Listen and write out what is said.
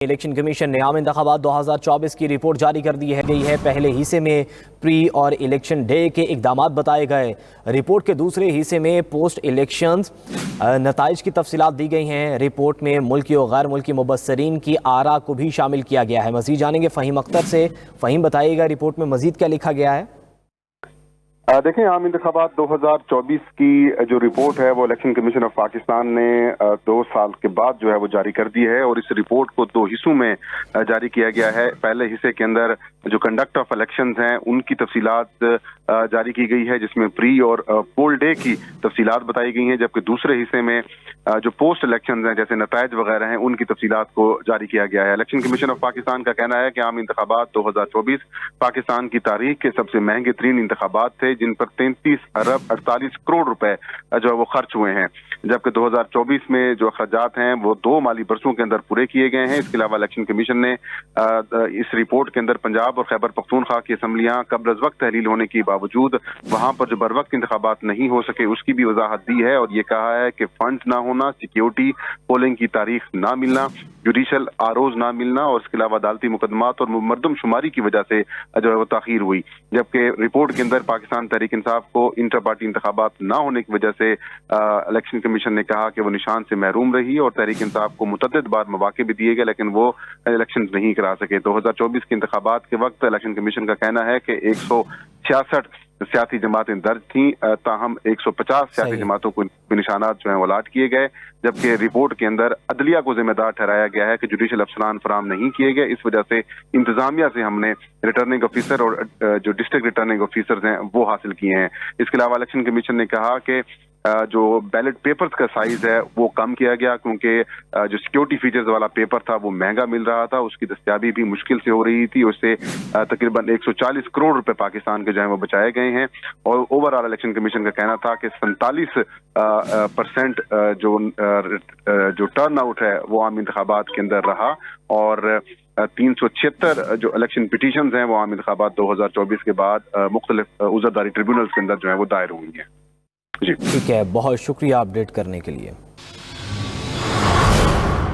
Election commission نے عام انتخابات 2024 کی رپورٹ جاری کر دی ہے۔ پہلے حصے میں پری اور الیکشن ڈے کے اقدامات بتائے گئے۔ رپورٹ کے دوسرے حصے میں پوسٹ الیکشنز نتائج کی تفصیلات دی گئی ہیں۔ رپورٹ میں ملکی اور غیر ملکی مبصرین کی آراء کو بھی شامل کیا گیا ہے۔ مزید جانیں گے فہیم اختر سے۔ فہیم، بتائیے گا رپورٹ میں مزید کیا لکھا گیا ہے؟ دیکھیں، عام انتخابات 2024 کی جو رپورٹ ہے وہ الیکشن کمیشن آف پاکستان نے 2 سال کے بعد جو ہے وہ جاری کر دی ہے، اور اس رپورٹ کو 2 حصوں میں جاری کیا گیا ہے۔ پہلے حصے کے اندر جو کنڈکٹ آف الیکشنز ہیں ان کی تفصیلات جاری کی گئی ہے، جس میں پری اور پول ڈے کی تفصیلات بتائی گئی ہیں، جبکہ دوسرے حصے میں جو پوسٹ الیکشنز ہیں جیسے نتائج وغیرہ ہیں ان کی تفصیلات کو جاری کیا گیا ہے۔ الیکشن کمیشن آف پاکستان کا کہنا ہے کہ عام انتخابات 2024 پاکستان کی تاریخ کے سب سے مہنگے ترین انتخابات تھے، جن پر 33 ارب 48 کروڑ روپے جو ہے وہ خرچ ہوئے ہیں، جبکہ 2024 میں جو اخراجات ہیں وہ 2 مالی برسوں کے اندر پورے کیے گئے ہیں۔ اس کے علاوہ الیکشن کمیشن نے اس رپورٹ کے اندر پنجاب اور خیبر پختونخوا کی اسمبلیاں قبل از وقت تحلیل ہونے کے باوجود وہاں پر جو بر وقت انتخابات نہیں ہو سکے اس کی بھی وضاحت دی ہے، اور یہ کہا ہے کہ فنڈز نہ ہونا، سیکیورٹی، پولنگ کی تاریخ نہ ملنا، جوڈیشل آروز نہ ملنا اور اس کے علاوہ عدالتی مقدمات اور مردم شماری کی وجہ سے جو ہے وہ تاخیر ہوئی، جبکہ رپورٹ کے اندر پاکستان تحریک انصاف کو انٹر پارٹی انتخابات نہ ہونے کی وجہ سے الیکشن کمیشن نے کہا کہ وہ نشان سے محروم رہی، اور تحریک انصاف کو متعدد بار مواقع بھی دیے گئے لیکن وہ الیکشن نہیں کرا سکے۔ 2024 کے انتخابات کے وقت الیکشن کمیشن کا کہنا ہے کہ 166 سیاسی جماعتیں درج تھیں، تاہم 150 سیاسی جماعتوں کو نشانات جو ہیں وہ الاٹ کیے گئے، جبکہ رپورٹ کے اندر عدلیہ کو ذمہ دار ٹھہرایا گیا ہے کہ جوڈیشل افسران فراہم نہیں کیے گئے، اس وجہ سے انتظامیہ سے ہم نے ریٹرننگ آفیسر اور جو ڈسٹرکٹ ریٹرننگ آفیسرز ہیں وہ حاصل کیے ہیں۔ اس کے علاوہ الیکشن کمیشن نے کہا کہ جو بیلٹ پیپرز کا سائز ہے وہ کم کیا گیا، کیونکہ جو سیکیورٹی فیچرز والا پیپر تھا وہ مہنگا مل رہا تھا، اس کی دستیابی بھی مشکل سے ہو رہی تھی، اس سے تقریباً 140 کروڑ روپے پاکستان کے جو ہیں وہ بچائے گئے ہیں، اور اوور آل الیکشن کمیشن کا کہنا تھا کہ 47% جو ٹرن آؤٹ ہے وہ عام انتخابات کے اندر رہا، اور 376 جو الیکشن پٹیشنز ہیں وہ عام انتخابات 2024 کے بعد مختلف عذرداری ٹریبیونلز کے اندر جو ہیں وہ دائر ہوئی ہیں۔ ٹھیک ہے، بہت شکریہ اپڈیٹ کرنے کے لیے۔